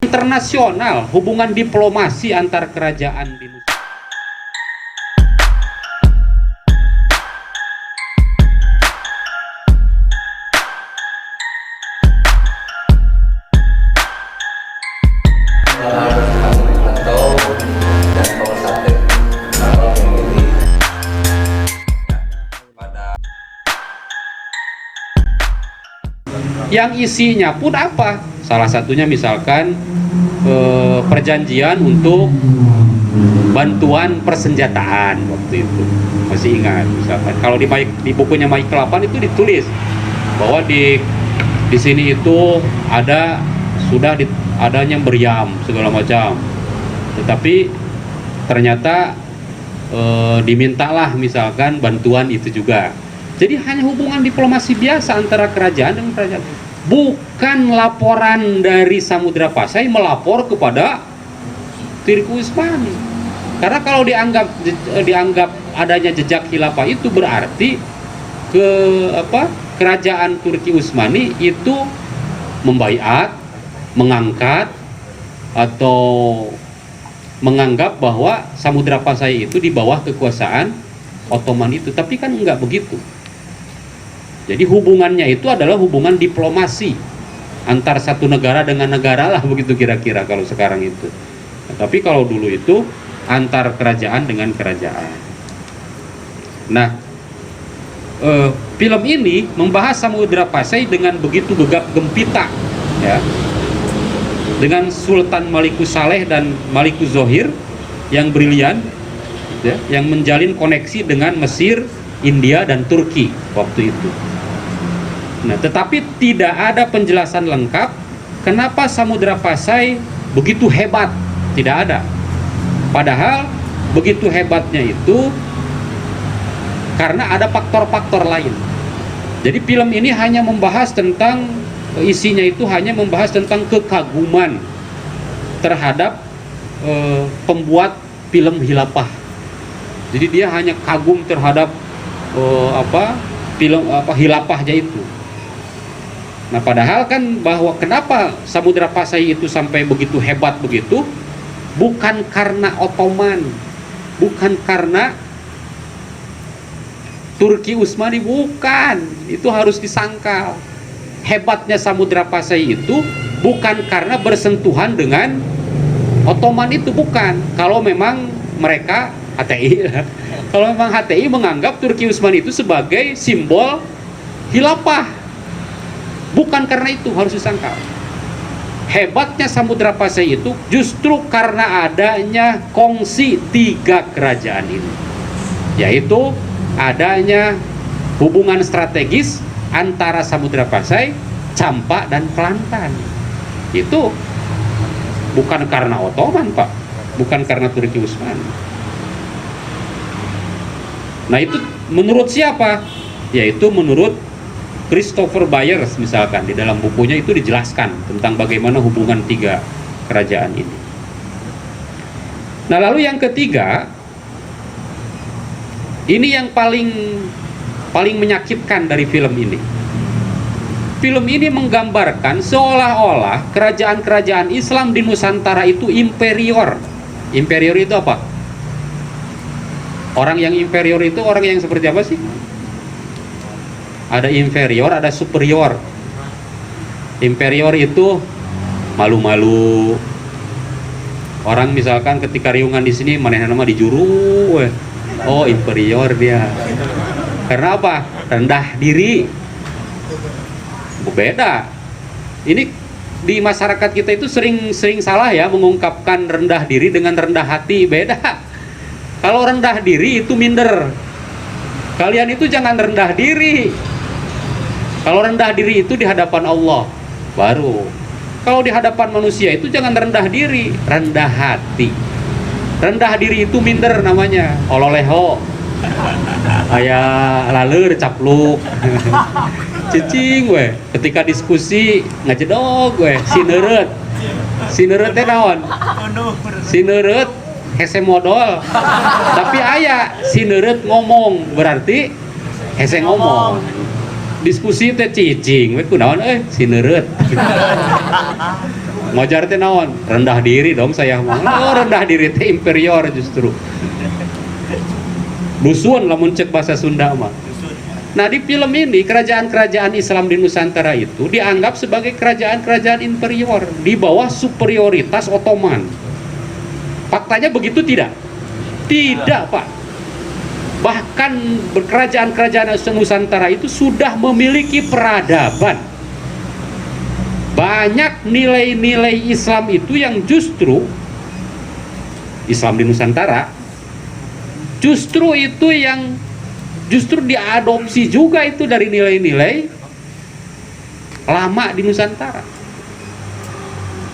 internasional, hubungan diplomasi antar kerajaan di Nusantara. Yang isinya pun apa? Salah satunya misalkan perjanjian untuk bantuan persenjataan waktu itu, masih ingat misalkan. Kalau di bukunya Michael 8 itu ditulis bahwa di sini itu adanya meriam segala macam, tetapi ternyata dimintalah misalkan bantuan itu juga. Jadi hanya hubungan diplomasi biasa antara kerajaan dengan kerajaan, bukan laporan dari Samudra Pasai melapor kepada Turki Utsmani. Karena kalau dianggap adanya jejak khilafah itu berarti kerajaan Turki Utsmani itu membaiat, mengangkat atau menganggap bahwa Samudra Pasai itu di bawah kekuasaan Ottoman itu, tapi kan enggak begitu. Jadi hubungannya itu adalah hubungan diplomasi antar satu negara dengan negara lah, begitu kira-kira kalau sekarang itu. Nah, tapi kalau dulu itu antar kerajaan dengan kerajaan. Nah, film ini membahas Samudra Pasai dengan begitu gegap gempita, ya, dengan Sultan Malikus Saleh dan Malikus Zohir yang brilian, ya, yang menjalin koneksi dengan Mesir, India, dan Turki waktu itu. Nah, tetapi tidak ada penjelasan lengkap kenapa Samudra Pasai begitu hebat, tidak ada. Padahal begitu hebatnya itu karena ada faktor-faktor lain. Jadi film ini hanya membahas tentang, isinya itu hanya membahas tentang kekaguman terhadap pembuat film khilafah. Jadi dia hanya kagum terhadap film khilafahnya itu. Nah, padahal kan bahwa kenapa Samudra Pasai itu sampai begitu hebat begitu, bukan karena Ottoman, bukan karena Turki Utsmani, bukan. Itu harus disangkal. Hebatnya Samudra Pasai itu bukan karena bersentuhan dengan Ottoman, itu bukan. Kalau memang mereka HTI, kalau memang HTI menganggap Turki Utsmani itu sebagai simbol khilafah, bukan karena itu harus disangkal. Hebatnya Samudra Pasai itu justru karena adanya kongsi tiga kerajaan ini, yaitu adanya hubungan strategis antara Samudra Pasai, Campak, dan Kelantan. Itu bukan karena Ottoman, Pak, bukan karena Turki Utsmani. Nah, itu menurut siapa? Yaitu menurut Christopher Byers misalkan. Di dalam bukunya itu dijelaskan tentang bagaimana hubungan tiga kerajaan ini. Nah, lalu yang ketiga, ini yang paling menyakitkan dari film ini. Film ini menggambarkan seolah-olah kerajaan-kerajaan Islam di Nusantara itu inferior. Inferior itu apa? Orang yang inferior itu orang yang seperti apa sih? Ada inferior, ada superior. Inferior itu malu-malu. Orang misalkan ketika riungan di sini, manehna nama dijuru, oh inferior dia. Karena apa? Rendah diri. Beda. Ini di masyarakat kita itu sering salah ya mengungkapkan rendah diri dengan rendah hati. Beda. Kalau rendah diri itu minder. Kalian itu jangan rendah diri. Kalau rendah diri itu di hadapan Allah baru. Kalau di hadapan manusia itu jangan rendah diri, rendah hati. Rendah diri itu minder namanya. Ololeho. Aya laleur capluk. Cicing we. Ketika diskusi ngajedog we, sineureut. Sineureut teh naon? Sineureut hese modal. Tapi aya sineureut ngomong, berarti hese ngomong. Diskusi teh cicing we kunaon sineureut. Mojar teh naon? Rendah diri dong saya mah. Oh, rendah diri teh inferior justru. Dusun lamun cek bahasa Sunda mah. Nah, di film ini kerajaan-kerajaan Islam di Nusantara itu dianggap sebagai kerajaan-kerajaan inferior di bawah superioritas Ottoman. Faktanya begitu tidak? Tidak, Pak. Bahkan kerajaan-kerajaan Nusantara itu sudah memiliki peradaban. Banyak nilai-nilai Islam itu yang justru Islam di Nusantara justru itu yang justru diadopsi juga itu dari nilai-nilai lama di Nusantara.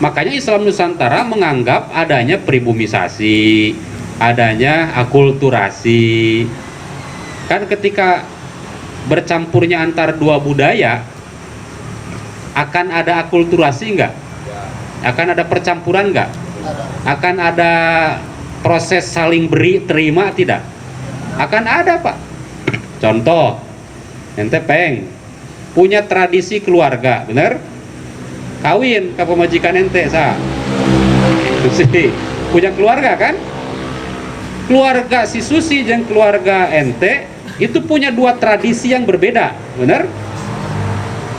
Makanya Islam Nusantara menganggap adanya pribumisasi, adanya akulturasi. Kan ketika bercampurnya antar dua budaya akan ada akulturasi enggak? Akan ada percampuran enggak? Akan ada proses saling beri terima tidak? Akan ada, Pak. Contoh, ente punya tradisi keluarga, bener? Kawin ke pemajikan ente Susi punya keluarga kan? Keluarga si Susi dan keluarga ente itu punya dua tradisi yang berbeda, bener?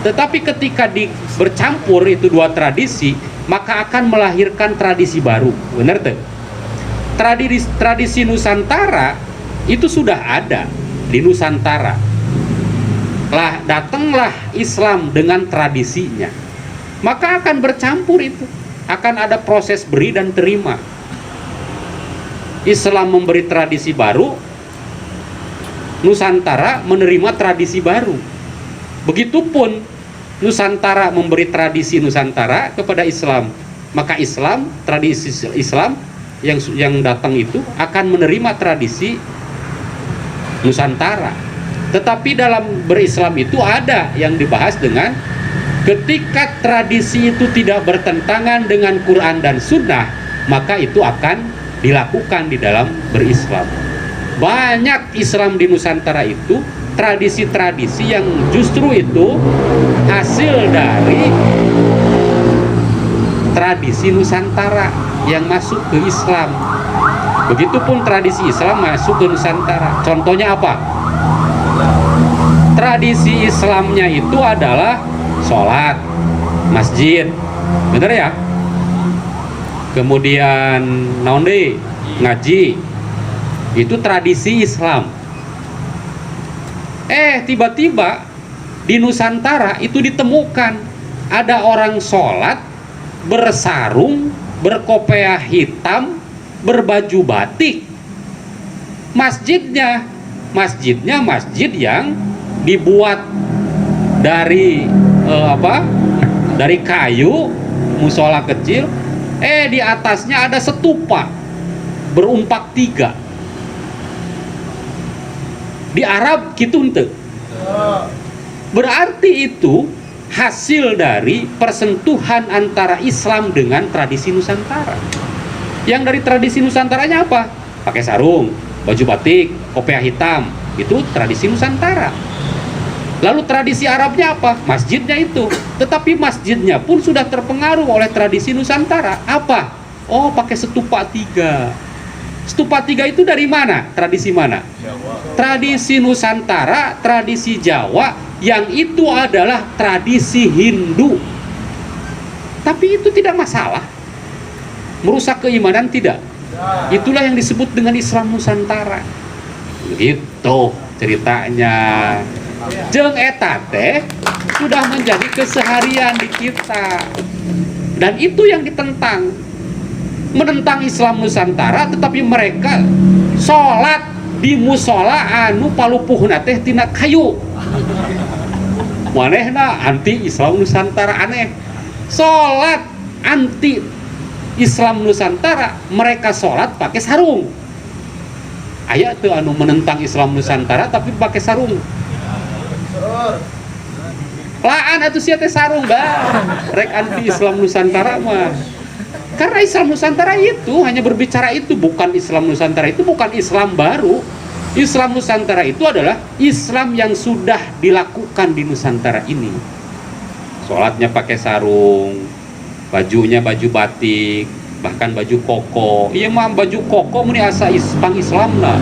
Tetapi ketika bercampur itu dua tradisi, maka akan melahirkan tradisi baru, bener tuh? Tradisi Nusantara itu sudah ada di Nusantara. Datanglah Islam dengan tradisinya, maka akan bercampur itu, akan ada proses beri dan terima. Islam memberi tradisi baru, Nusantara menerima tradisi baru. Begitupun Nusantara memberi tradisi Nusantara kepada Islam, maka Islam, tradisi Islam yang datang itu akan menerima tradisi Nusantara. Tetapi dalam berislam itu ada yang dibahas dengan ketika tradisi itu tidak bertentangan dengan Quran dan Sunnah, maka itu akan dilakukan di dalam berislam. Banyak Islam di Nusantara itu tradisi-tradisi yang justru itu hasil dari tradisi Nusantara yang masuk ke Islam. Begitupun tradisi Islam masuk ke Nusantara. Contohnya apa? Tradisi Islamnya itu adalah sholat, masjid, bener ya? Kemudian naon deui? Ngaji. Itu tradisi Islam. Tiba-tiba di Nusantara itu ditemukan ada orang sholat bersarung, berkopiah hitam, berbaju batik. Masjidnya masjid yang dibuat dari dari kayu, musola kecil. Di atasnya ada stupa berumpak 3. Di Arab gitu ente. Berarti itu hasil dari persentuhan antara Islam dengan tradisi Nusantara. Yang dari tradisi Nusantaranya apa? Pakai sarung, baju batik, kopiah hitam. Itu tradisi Nusantara. Lalu tradisi Arabnya apa? Masjidnya itu. Tetapi masjidnya pun sudah terpengaruh oleh tradisi Nusantara. Apa? Oh, pakai stupa 3. Stupa 3 itu dari mana? Tradisi mana? Jawa. Tradisi Nusantara, tradisi Jawa, yang itu adalah tradisi Hindu. Tapi itu tidak masalah. Merusak keimanan tidak. Itulah yang disebut dengan Islam Nusantara. Begitu ceritanya. Jeung eta teh sudah menjadi keseharian di kita. Dan itu yang ditentang. Menentang Islam Nusantara, tetapi mereka sholat di musola anu palupuhna teh tina kayu. Manehna anti Islam Nusantara aneh. Sholat anti Islam Nusantara, mereka sholat pakai sarung. Aya tuh anu menentang Islam Nusantara tapi pakai sarung. Laan atuh sia teh sarung dah. Rek anti Islam Nusantara mah. Karena Islam Nusantara itu hanya berbicara itu, bukan Islam Nusantara itu bukan Islam baru. Islam Nusantara itu adalah Islam yang sudah dilakukan di Nusantara ini. Sholatnya pakai sarung, bajunya baju batik, bahkan baju koko. Iya mah baju koko muni asa pang Islam lah.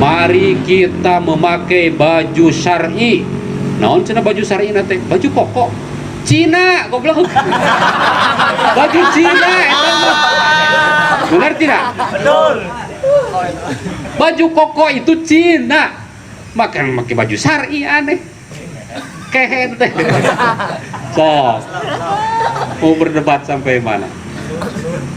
Mari kita memakai baju syar'i. Naon cenah baju syar'i nate? Baju koko Cina, goblok. Baju Cina eta mah. Benar tidak? Betul. Baju koko itu Cina. Makan pakai baju syar'i aneh. Kehen teh. So, mau berdebat sampai mana?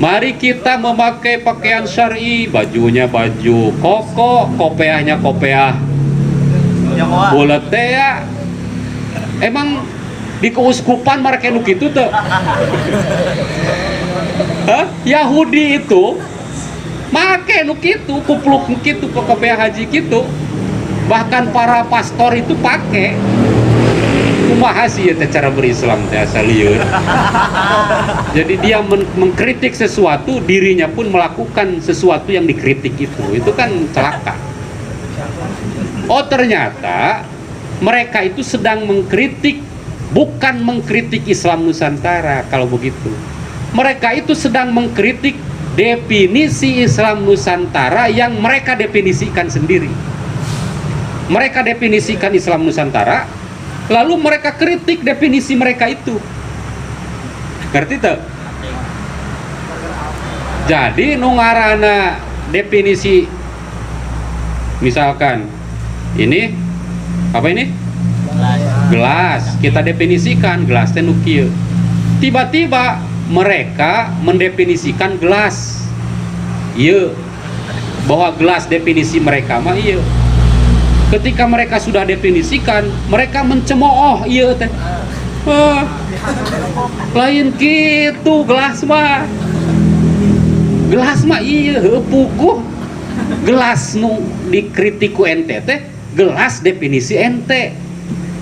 Mari kita memakai pakaian syar'i, bajunya baju koko, kopiahnya kopiah bulat teh ya. Emang di keuskupan mereka nu kitu tuh. Hah? Yahudi itu make nu kitu, kupluk nu kitu, kopiah haji kitu. Bahkan para pastor itu pakai. Kumaha sih ya cara berislam teh asal lieur. Jadi dia mengkritik sesuatu, dirinya pun melakukan sesuatu yang dikritik itu. Itu kan celaka. Oh ternyata mereka itu sedang mengkritik, bukan mengkritik Islam Nusantara kalau begitu. Mereka itu sedang mengkritik definisi Islam Nusantara yang mereka definisikan sendiri. Mereka definisikan Islam Nusantara, lalu mereka kritik definisi mereka itu. Ngerti tak? Jadi nu ngaranna definisi, misalkan ini apa ini? Gelas. Kita definisikan gelas teh nu kieu. Tiba-tiba mereka mendefinisikan gelas. Ieu bahwa gelas definisi mereka mah ieu. Ketika mereka sudah definisikan, mereka mencemooh ieu teh. Lain kitu gelas mah. Gelas mah ieu heuh puguh. Gelas nu dikritik ku ente teh gelas definisi ente.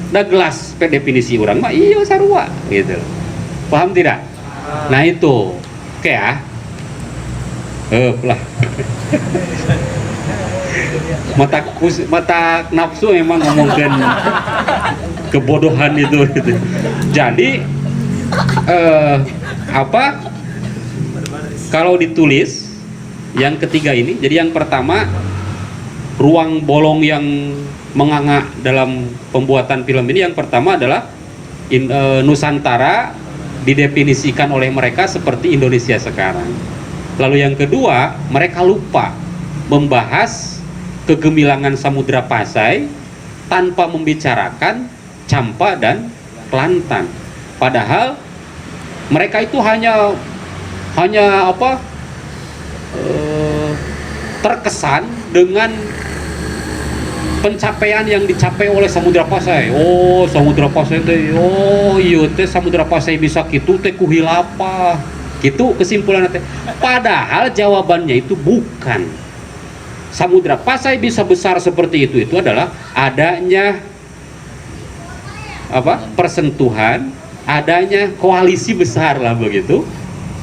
Da gelas pe definisi urang mah ieu sarua gitu. Paham tidak? Nah itu. Oke ya. Lah. Mata nafsu memang ngomongkan kebodohan itu gitu. Jadi kalau ditulis yang ketiga ini, jadi yang pertama ruang bolong yang menganga dalam pembuatan film ini, yang pertama adalah Nusantara didefinisikan oleh mereka seperti Indonesia sekarang. Lalu yang kedua, mereka lupa membahas kegemilangan Samudra Pasai tanpa membicarakan Campa dan Kelantan. Padahal mereka itu hanya terkesan dengan pencapaian yang dicapai oleh Samudra Pasai. Oh, Samudra Pasai teh, oh iya teh Samudra Pasai bisa kitu teh ku hilapah. Gitu kesimpulan teh. Padahal jawabannya itu bukan. Samudra Pasai bisa besar seperti itu adalah adanya persentuhan, adanya koalisi besar lah begitu,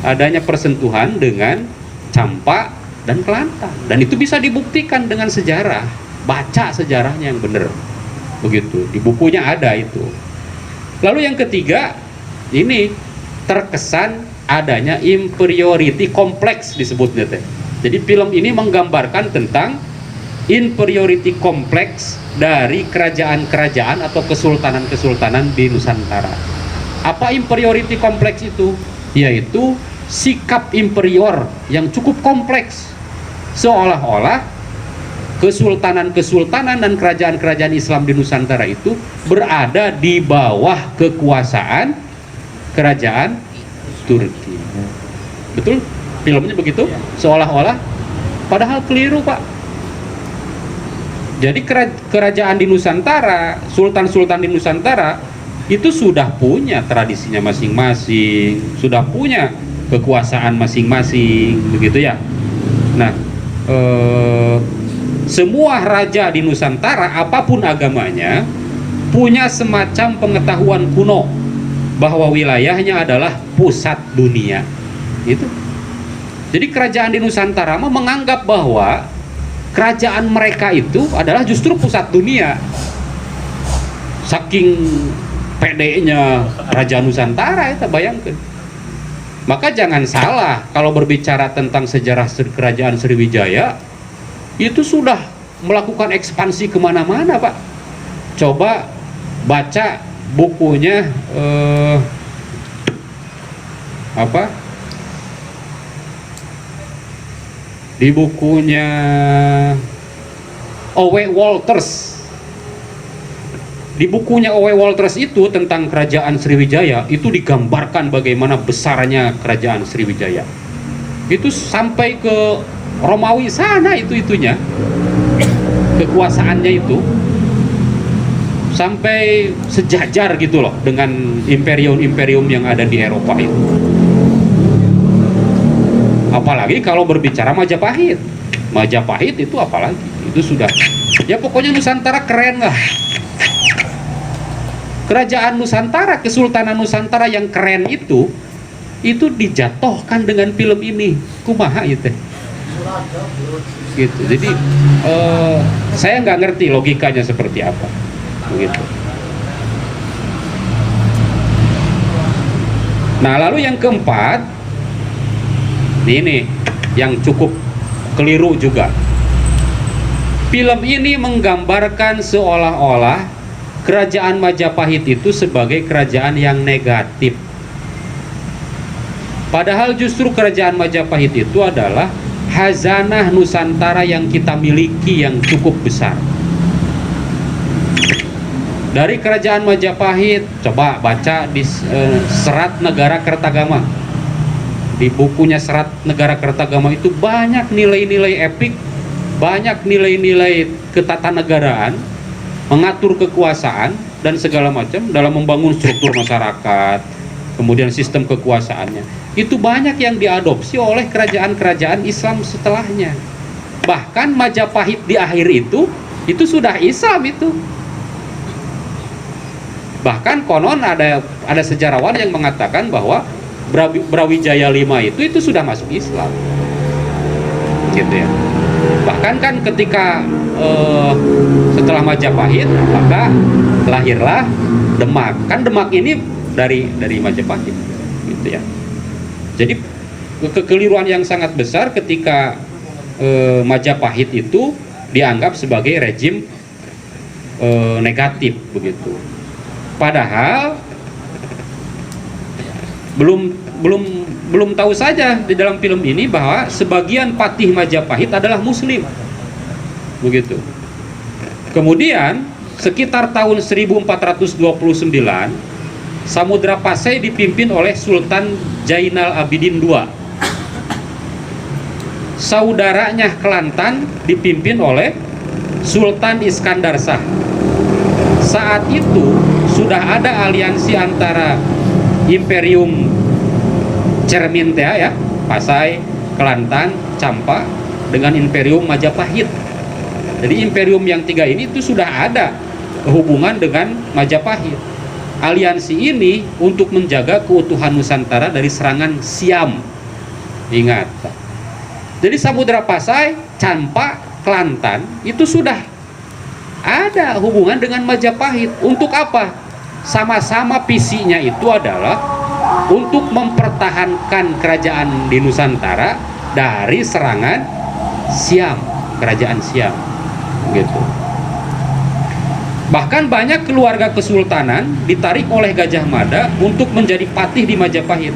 adanya persentuhan dengan Campa dan Kelantan, dan itu bisa dibuktikan dengan sejarah. Baca sejarahnya yang benar begitu, di bukunya ada itu. Lalu yang ketiga, ini terkesan adanya inferiority complex disebutnya teh. Jadi film ini menggambarkan tentang inferiority complex dari kerajaan-kerajaan atau kesultanan-kesultanan di Nusantara. Apa inferiority complex itu? Yaitu sikap inferior yang cukup kompleks. Seolah-olah kesultanan-kesultanan dan kerajaan-kerajaan Islam di Nusantara itu berada di bawah kekuasaan kerajaan Turki. Betul? Filmnya begitu? Seolah-olah, padahal keliru, Pak. Jadi kerajaan di Nusantara, sultan-sultan di Nusantara itu sudah punya tradisinya masing-masing, sudah punya kekuasaan masing-masing, begitu ya. Nah, semua raja di Nusantara, apapun agamanya, punya semacam pengetahuan kuno bahwa wilayahnya adalah pusat dunia. Itu. Jadi kerajaan di Nusantara menganggap bahwa kerajaan mereka itu adalah justru pusat dunia. Saking pede-nya Raja Nusantara, itu bayangkan. Maka jangan salah kalau berbicara tentang sejarah kerajaan Sriwijaya, itu sudah melakukan ekspansi kemana-mana, Pak. Coba baca bukunya di bukunya Owe Walters. Di bukunya Owe Walters itu tentang kerajaan Sriwijaya, itu digambarkan bagaimana besarnya kerajaan Sriwijaya. Itu sampai ke Romawi sana, itunya kekuasaannya itu sampai sejajar gitu loh dengan imperium-imperium yang ada di Eropa itu. Apalagi kalau berbicara Majapahit. Majapahit itu apalagi, itu sudah, ya pokoknya Nusantara keren lah. Kerajaan Nusantara, Kesultanan Nusantara yang keren itu dijatuhkan dengan film ini. Kumaha gitu. Gitu. Jadi saya nggak ngerti logikanya seperti apa. Begitu. Nah, lalu yang keempat, ini yang cukup keliru juga. Film ini menggambarkan seolah-olah kerajaan Majapahit itu sebagai kerajaan yang negatif. Padahal justru kerajaan Majapahit itu adalah khazanah Nusantara yang kita miliki yang cukup besar. Dari kerajaan Majapahit, coba baca di Serat Negara Kertagama. Di bukunya Serat Negara Kertagama itu banyak nilai-nilai epik, banyak nilai-nilai ketatanegaraan, mengatur kekuasaan dan segala macam dalam membangun struktur masyarakat, kemudian sistem kekuasaannya. Itu banyak yang diadopsi oleh kerajaan-kerajaan Islam setelahnya. Bahkan Majapahit di akhir itu sudah Islam itu. Bahkan konon ada sejarawan yang mengatakan bahwa Brawijaya V itu sudah masuk Islam. Gitu ya. Bahkan kan ketika setelah Majapahit, maka lahirlah Demak. Kan Demak ini dari Majapahit, gitu ya. Jadi kekeliruan yang sangat besar ketika Majapahit itu dianggap sebagai rejim negatif, begitu. Padahal belum tahu saja di dalam film ini bahwa sebagian patih Majapahit adalah Muslim, begitu. Kemudian sekitar tahun 1429 Samudra Pasai dipimpin oleh Sultan Jainal Abidin II. Saudaranya Kelantan dipimpin oleh Sultan Iskandar Shah. Saat itu sudah ada aliansi antara Imperium Cermintea ya, Pasai, Kelantan, Campa dengan Imperium Majapahit. Jadi imperium yang tiga ini itu sudah ada hubungan dengan Majapahit. Aliansi ini untuk menjaga keutuhan Nusantara dari serangan Siam. Ingat. Jadi Samudra Pasai, Campa, Kelantan itu sudah ada hubungan dengan Majapahit. Untuk apa? Sama-sama visinya itu adalah untuk mempertahankan kerajaan di Nusantara dari serangan Siam, kerajaan Siam, gitu. Bahkan banyak keluarga kesultanan ditarik oleh Gajah Mada untuk menjadi patih di Majapahit.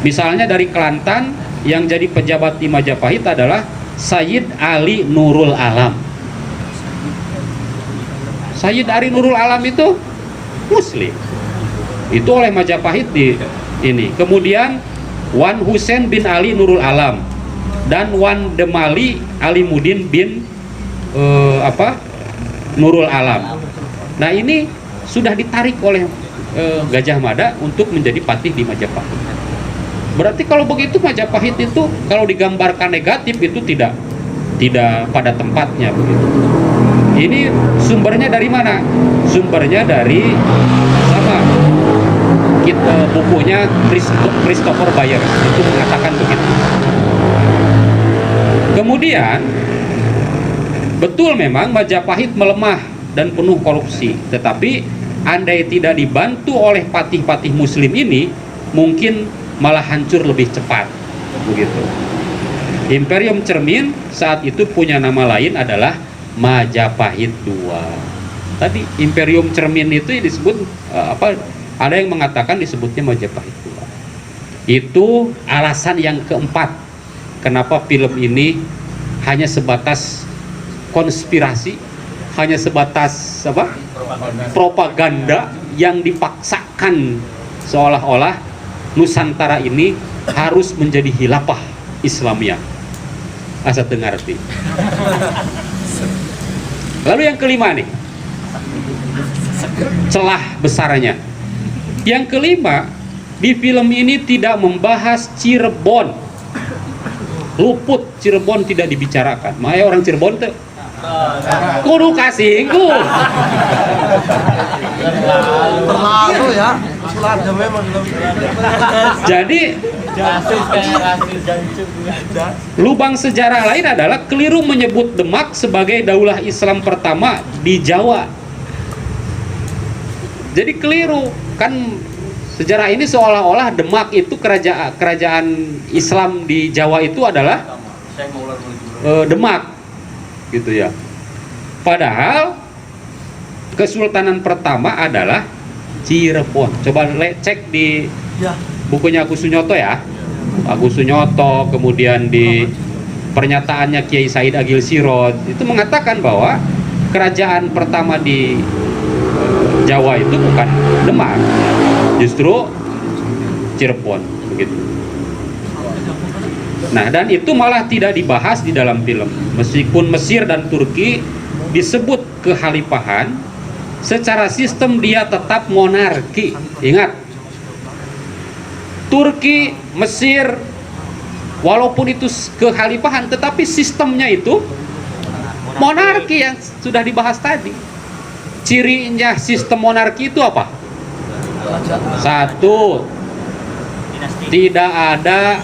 Misalnya dari Kelantan yang jadi pejabat di Majapahit adalah Sayyid Ali Nurul Alam. Sayyid Ali Nurul Alam itu Muslim. Itu oleh Majapahit di ini. Kemudian Wan Husain bin Ali Nurul Alam dan Wan Demali Alimuddin bin Nurul Alam. Nah, ini sudah ditarik oleh Gajah Mada untuk menjadi patih di Majapahit. Berarti kalau begitu Majapahit itu kalau digambarkan negatif itu tidak pada tempatnya, begitu. Ini sumbernya dari mana? Sumbernya dari bukunya Christopher Bayer itu mengatakan begitu. Kemudian betul memang Majapahit melemah dan penuh korupsi, tetapi andai tidak dibantu oleh patih-patih Muslim ini, mungkin malah hancur lebih cepat, begitu. Imperium Cermin saat itu punya nama lain adalah Majapahit II. Tadi Imperium Cermin itu disebut ada yang mengatakan disebutnya Majapahit II. Itu alasan yang keempat kenapa film ini hanya sebatas konspirasi, hanya sebatas propaganda yang dipaksakan, seolah-olah Nusantara ini harus menjadi khilafah Islamiyah. Asa dengar arti. Lalu yang kelima nih, celah besarnya. Yang kelima, di film ini tidak membahas Cirebon. Luput Cirebon tidak dibicarakan. Makanya orang Cirebon tuh kudu kasinggung. Terlalu ya. Jadi lubang sejarah lain adalah keliru menyebut Demak sebagai daulah Islam pertama di Jawa. Jadi keliru, kan sejarah ini seolah-olah Demak itu kerajaan Islam di Jawa itu adalah Demak, gitu ya. Padahal kesultanan pertama adalah Cirebon. Coba cek di bukunya Agus Sunyoto ya. Agus Sunyoto, kemudian di pernyataannya Kiai Said Agil Sirot itu mengatakan bahwa kerajaan pertama di Jawa itu bukan Demak, justru Cirebon, begitu. Nah, dan itu malah tidak dibahas di dalam film. Meskipun Mesir dan Turki disebut kekhalifahan, secara sistem dia tetap monarki. Ingat, Turki, Mesir, walaupun itu kekhalifahan, tetapi sistemnya itu monarki yang sudah dibahas tadi. Cirinya sistem monarki itu apa? Satu, tidak ada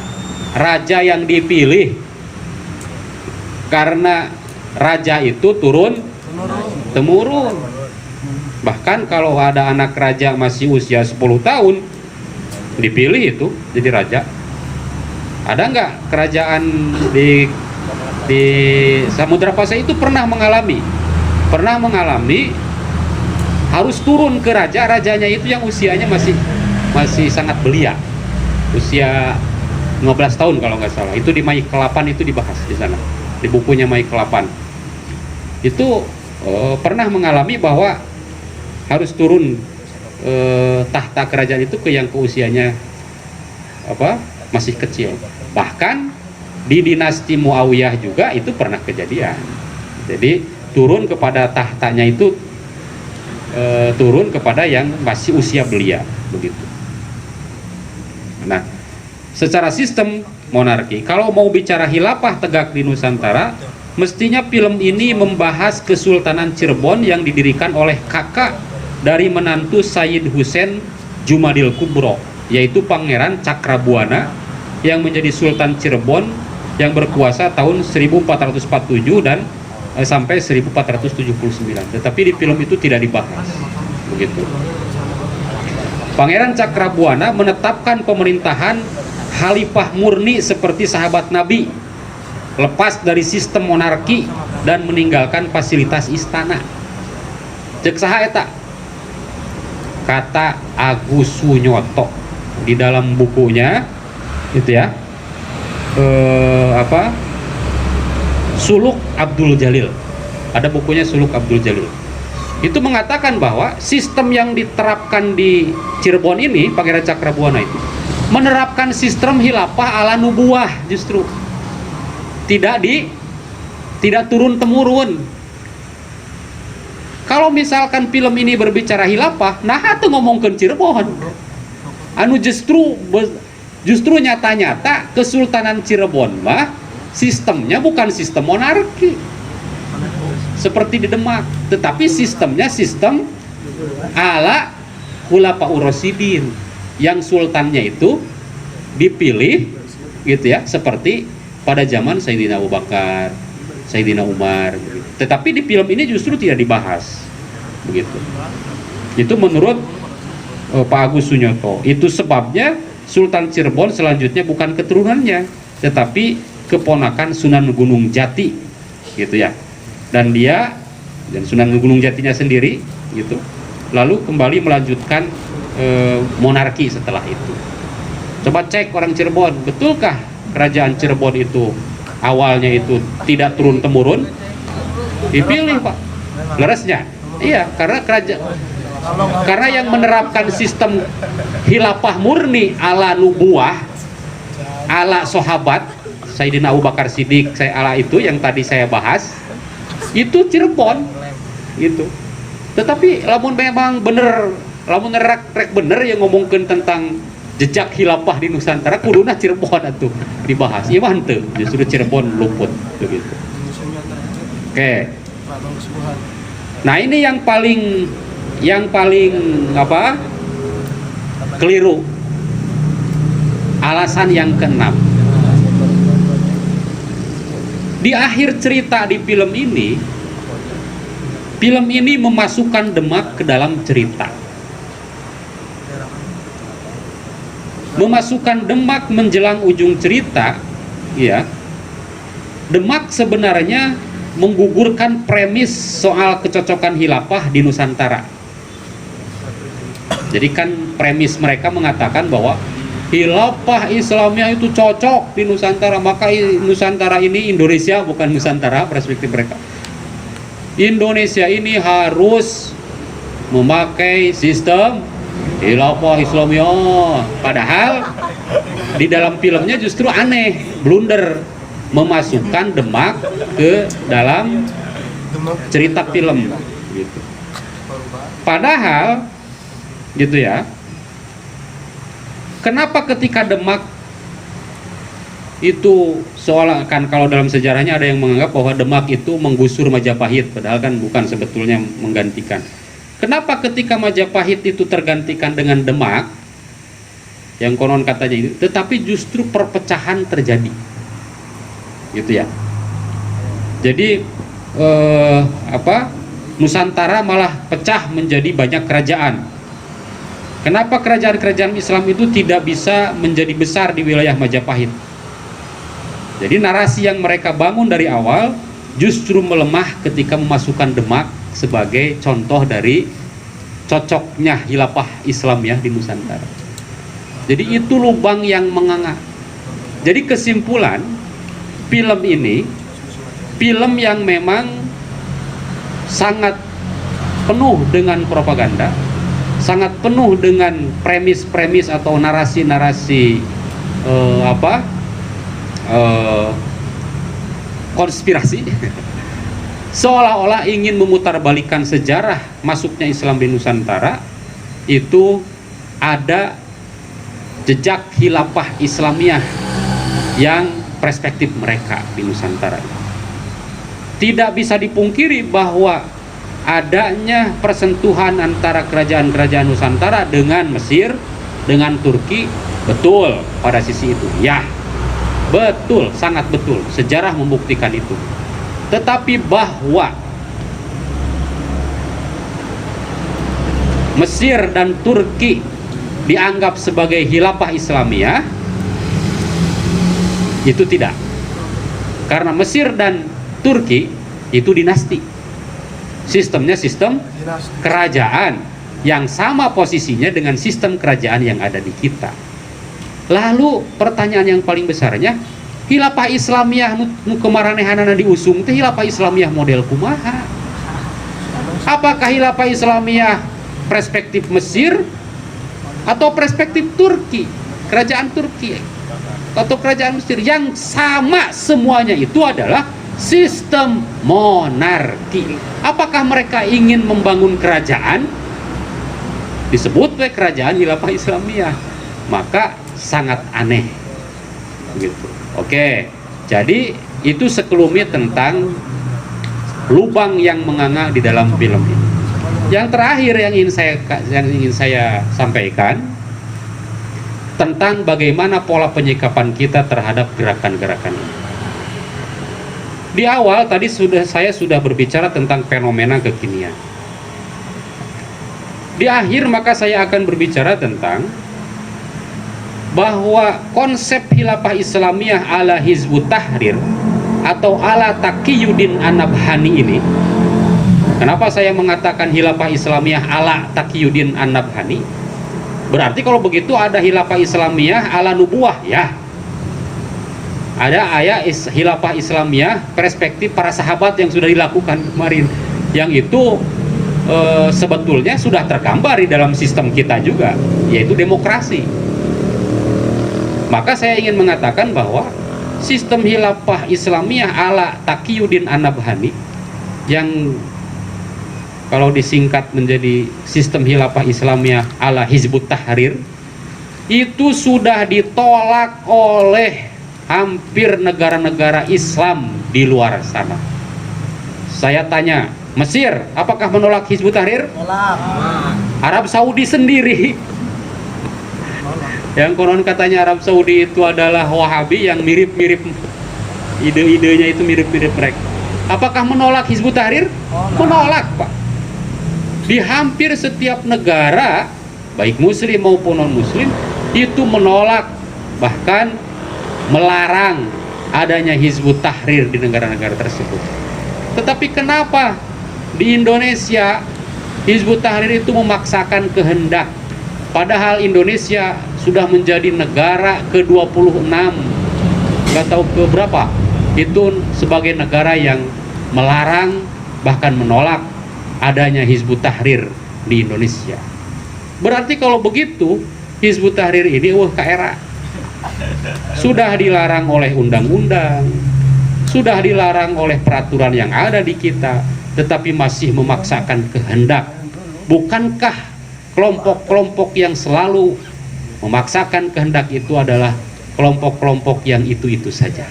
raja yang dipilih, karena raja itu turun temurun. Bahkan kalau ada anak raja masih usia 10 tahun dipilih itu jadi raja. Ada nggak kerajaan di Samudra Pasai itu pernah mengalami harus turun ke rajanya itu yang usianya masih sangat belia, usia 15 tahun kalau nggak salah. Itu di Mai Kelapan itu dibahas di sana, di bukunya Mai Kelapan. Itu pernah mengalami bahwa harus turun tahta kerajaan itu ke yang usianya masih kecil. Bahkan di dinasti Muawiyah juga itu pernah kejadian. Jadi turun kepada tahtanya itu turun kepada yang masih usia belia, begitu. Nah, secara sistem monarki, kalau mau bicara khilafah tegak di Nusantara, mestinya film ini membahas Kesultanan Cirebon yang didirikan oleh kakak dari menantu Sayyid Husain Jumadil Kubro, yaitu Pangeran Cakrabuana yang menjadi Sultan Cirebon yang berkuasa tahun 1447 dan sampai 1479. Tetapi di film itu tidak dibahas, begitu. Pangeran Cakrabuana menetapkan pemerintahan khalifah murni seperti sahabat Nabi, lepas dari sistem monarki dan meninggalkan fasilitas istana. Cek saha eta? Kata Agus Sunyoto di dalam bukunya itu ya, Suluk Abdul Jalil. Ada bukunya Suluk Abdul Jalil. Itu mengatakan bahwa sistem yang diterapkan di Cirebon ini, Pangeran Cakrabuana itu menerapkan sistem khilafah ala nubuah, justru tidak turun temurun. Kalau misalkan film ini berbicara khilafah, nah itu ngomongkan Cirebon. Anu justru nyata-nyata Kesultanan Cirebon mah sistemnya bukan sistem monarki seperti di Demak, tetapi sistemnya sistem ala Khulafaur Rasyidin, yang sultannya itu dipilih gitu ya, seperti pada zaman Sayyidina Abu Bakar, Sayyidina Umar, begitu. Tetapi di film ini justru tidak dibahas, begitu. Itu menurut Pak Agus Sunyoto. Itu sebabnya Sultan Cirebon selanjutnya bukan keturunannya, tetapi keponakan Sunan Gunung Jati, gitu ya. Dan Sunan Gunung Jatinya sendiri, gitu. Lalu kembali melanjutkan monarki setelah itu. Coba cek orang Cirebon, betulkah kerajaan Cirebon itu awalnya itu tidak turun temurun? Dipilih Pak, leresnya. Iya, karena yang menerapkan sistem khilafah murni ala nubuah, ala sahabat Sayyidina Abu Bakar Siddiq, ala itu yang tadi saya bahas, itu Cirebon gitu. Tetapi lamun memang bener, lamun rek bener yang ngomongkan tentang jejak khilafah di Nusantara, kuduna Cirebon atuh dibahas. Iya mantep, justru Cirebon luput begitu. Oke. Nah, ini yang paling apa? Keliru. Alasan yang keenam. Di akhir cerita di film ini memasukkan Demak ke dalam cerita. Memasukkan Demak menjelang ujung cerita, ya. Demak sebenarnya menggugurkan premis soal kecocokan khilafah di Nusantara. Jadi kan premis mereka mengatakan bahwa khilafah Islamiyah itu cocok di Nusantara, maka Nusantara ini Indonesia, bukan Nusantara, perspektif mereka. Indonesia ini harus memakai sistem khilafah Islamiyah. Padahal di dalam filmnya justru aneh, blunder, memasukkan Demak ke dalam cerita film gitu. Padahal gitu ya. Kenapa ketika Demak itu seolah-olah, kalau dalam sejarahnya ada yang menganggap bahwa Demak itu menggusur Majapahit, padahal kan bukan, sebetulnya menggantikan. Kenapa ketika Majapahit itu tergantikan dengan Demak, yang konon katanya itu, tetapi justru perpecahan terjadi, gitu ya. Jadi Nusantara malah pecah menjadi banyak kerajaan. Kenapa kerajaan-kerajaan Islam itu tidak bisa menjadi besar di wilayah Majapahit? Jadi narasi yang mereka bangun dari awal justru melemah ketika memasukkan Demak sebagai contoh dari cocoknya khilafah Islamiyah di Nusantara. Jadi itu lubang yang menganga. Jadi kesimpulan, film ini film yang memang sangat penuh dengan propaganda, sangat penuh dengan premis-premis atau narasi-narasi konspirasi, seolah-olah ingin memutarbalikkan sejarah masuknya Islam di Nusantara. Itu ada jejak khilafah Islamiyah yang perspektif mereka di Nusantara. Tidak bisa dipungkiri bahwa adanya persentuhan antara kerajaan-kerajaan Nusantara dengan Mesir, dengan Turki, betul pada sisi itu. Ya, betul, sangat betul. Sejarah membuktikan itu. Tetapi bahwa Mesir dan Turki dianggap sebagai khilafah Islamiyah, itu tidak. Karena Mesir dan Turki itu dinasti. Sistemnya sistem kerajaan yang sama posisinya dengan sistem kerajaan yang ada di kita. Lalu pertanyaan yang paling besarnya, khilafah Islamiyah nu kemaranehanana diusung teh khilafah Islamiyah model kumaha? Apakah khilafah Islamiyah perspektif Mesir atau perspektif Turki, kerajaan Turki atau kerajaan Mesir? Yang sama semuanya itu adalah sistem monarki. Apakah mereka ingin membangun kerajaan? Disebut kerajaan khilafah Islamiyah. Maka sangat aneh begitu. Oke, jadi itu sekelumit tentang lubang yang menganga di dalam film ini. Yang terakhir yang ingin saya sampaikan tentang bagaimana pola penyikapan kita terhadap gerakan-gerakan ini. Di awal tadi saya sudah berbicara tentang fenomena kekinian. Di akhir maka saya akan berbicara tentang bahwa konsep khilafah Islamiyah ala Hizbut Tahrir atau ala Taqiyuddin An-Nabhani ini, kenapa saya mengatakan khilafah Islamiyah ala Taqiyuddin An-Nabhani? Berarti kalau begitu ada khilafah Islamiyah ala nubuah ya. Ada ayat khilafah Islamiyah perspektif para sahabat yang sudah dilakukan kemarin, yang itu sebetulnya sudah tergambar di dalam sistem kita juga, yaitu demokrasi. Maka saya ingin mengatakan bahwa sistem khilafah Islamiyah ala Taqiyuddin An-Nabhani, yang kalau disingkat menjadi sistem khilafah Islamiyah ala Hizbut Tahrir, itu sudah ditolak oleh hampir negara-negara Islam di luar sana. Saya tanya, Mesir apakah menolak Hizbut Tahrir? Arab Saudi sendiri, yang konon katanya Arab Saudi itu adalah Wahabi yang mirip-mirip, ide-idenya itu mirip-mirip mereka. Apakah menolak Hizbut Tahrir? Menolak, Pak. Di hampir setiap negara, baik muslim maupun non-muslim, itu menolak, bahkan melarang adanya Hizbut Tahrir di negara-negara tersebut. Tetapi kenapa di Indonesia Hizbut Tahrir itu memaksakan kehendak, padahal Indonesia sudah menjadi negara ke-26, nggak tahu ke berapa, itu sebagai negara yang melarang bahkan menolak adanya Hizbut Tahrir di Indonesia. Berarti kalau begitu Hizbut Tahrir ini KRA sudah dilarang oleh undang-undang, sudah dilarang oleh peraturan yang ada di kita, tetapi masih memaksakan kehendak. Bukankah kelompok-kelompok yang selalu memaksakan kehendak itu adalah kelompok-kelompok yang itu-itu saja?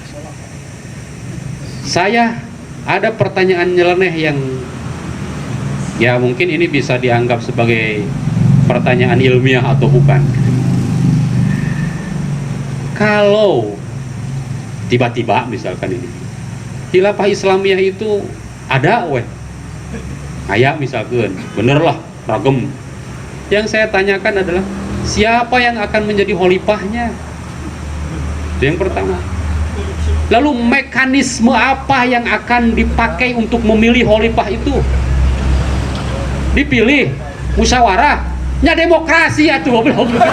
Saya ada pertanyaan nyeleneh yang ya mungkin ini bisa dianggap sebagai pertanyaan ilmiah atau bukan. Kalau tiba-tiba misalkan ini khilafah Islamiyah itu ada kayak misalkan bener lah ragam, yang saya tanyakan adalah siapa yang akan menjadi khalifahnya? Itu yang pertama. Lalu mekanisme apa yang akan dipakai untuk memilih khalifah itu? Dipilih musyawarah, nya demokrasi ya tuh, belum begitu.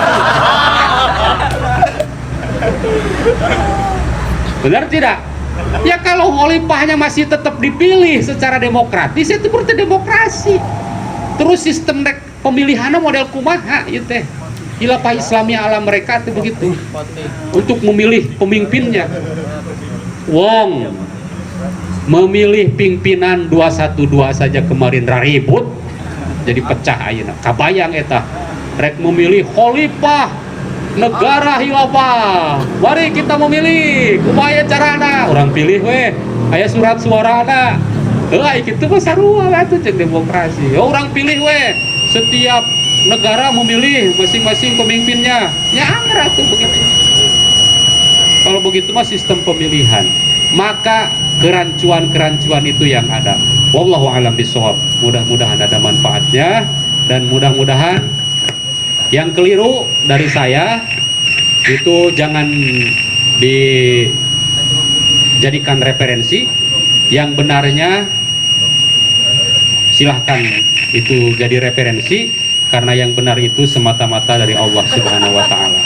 Benar tidak? Ya kalau khalifahnya masih tetap dipilih secara demokratis, itu berarti demokrasi. Terus sistem pemilihannya model kumaha itu teh. Khilafah Islamiyah ala mereka itu begitu. Untuk memilih pemimpinnya. Wong memilih pimpinan 212 saja kemarin ribut jadi pecah ayeuna. Kabayang eta rek memilih khalifah negara khilafah. Mari kita memilih kumaha carana. Orang pilih aya surat suarana. Heuh kitu mah sarua atuh jeung demokrasi. Orang pilih setiap negara memilih masing-masing pemimpinnya. Ya anggar atuh begitu. Kalau begitu mah sistem pemilihan, maka kerancuan-kerancuan itu yang ada. Wallahu a'lam bishawab. Mudah-mudahan ada manfaatnya, dan mudah-mudahan yang keliru dari saya itu jangan dijadikan referensi. Yang benarnya silahkan itu jadi referensi, karena yang benar itu semata-mata dari Allah Subhanahu wa Ta'ala.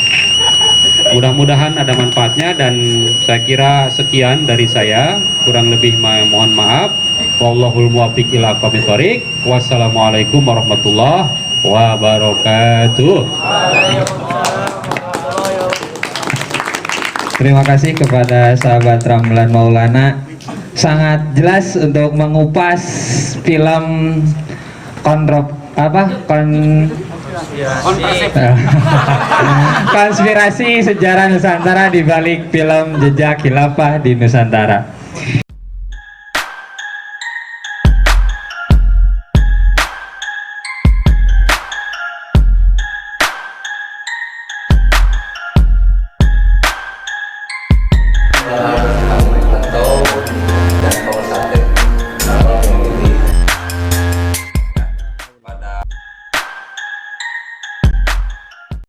Mudah-mudahan ada manfaatnya, dan saya kira sekian dari saya, kurang lebih mohon maaf. Wallahul muwaffiq ila aqwamit thoriq. Wassalamualaikum warahmatullahi wabarakatuh. Terima kasih kepada sahabat Ramlan Maulana, sangat jelas untuk mengupas film konspirasi sejarah Nusantara di balik film Jejak Khilafah di Nusantara.